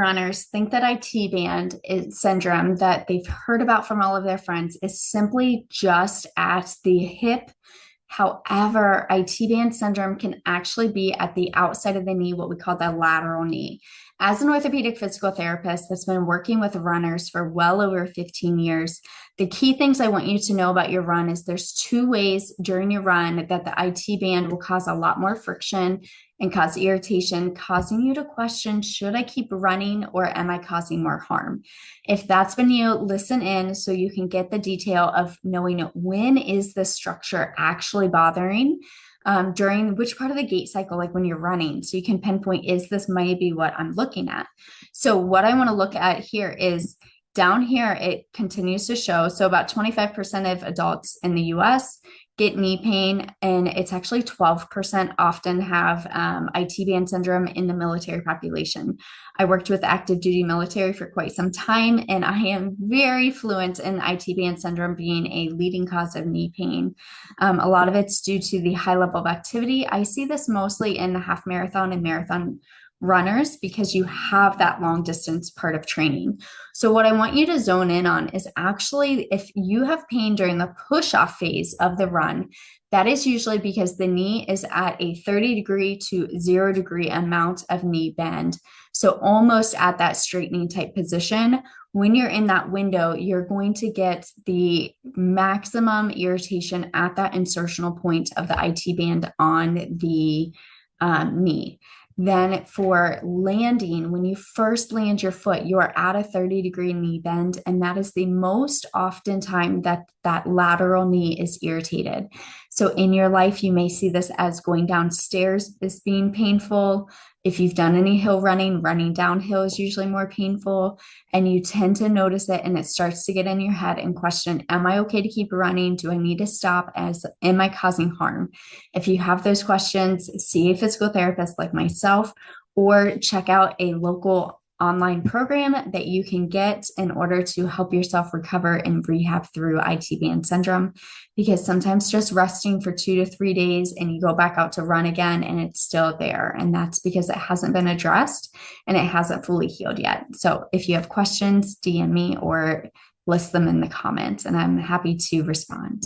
runners think that syndrome that they've heard about from all of their friends is simply just at the hip. However, IT band syndrome can actually be at the outside of the knee, what we call the lateral knee. As an orthopedic physical therapist that's been working with runners for well over 15 years, the key things I want you to know about your run is there's two ways during your run that the IT band will cause a lot more friction and cause irritation, causing you to question, should I keep running or am I causing more harm? If that's been you, listen in so you can get the detail of knowing when is the structure actually bothering during which part of the gait cycle, like when you're running, so you can pinpoint, is this maybe what I'm looking at? So what I want to look at here is down here, it continues to show. So about 25% of adults in the US get knee pain, and it's actually 12% often have IT band syndrome in the military population. I worked with active duty military for quite some time, and I am very fluent in IT band syndrome being a leading cause of knee pain. A lot of it's due to the high level of activity. I see this mostly in the half marathon and marathon runners because you have that long distance part of training. So what I want you to zone in on is actually if you have pain during the push-off phase of the run, that is usually because the knee is at a 30-degree to 0-degree amount of knee bend. So almost at that straightening type position. When you're in that window, you're going to get the maximum irritation at that insertional point of the IT band on the knee. Then for landing, when you first land your foot, you are at a 30-degree knee bend, and that is the most often time that that lateral knee is irritated. So in your life, you may see this as going downstairs is being painful. If you've done any hill running, running downhill is usually more painful, and you tend to notice it and it starts to get in your head and question, am I okay to keep running? Do I need to stop? Am I causing harm? If you have those questions, see a physical therapist like myself, or check out a local online program that you can get in order to help yourself recover and rehab through IT band syndrome. Because sometimes just resting for 2 to 3 days and you go back out to run again and it's still there. And that's because it hasn't been addressed and it hasn't fully healed yet. So if you have questions, DM me or list them in the comments and I'm happy to respond.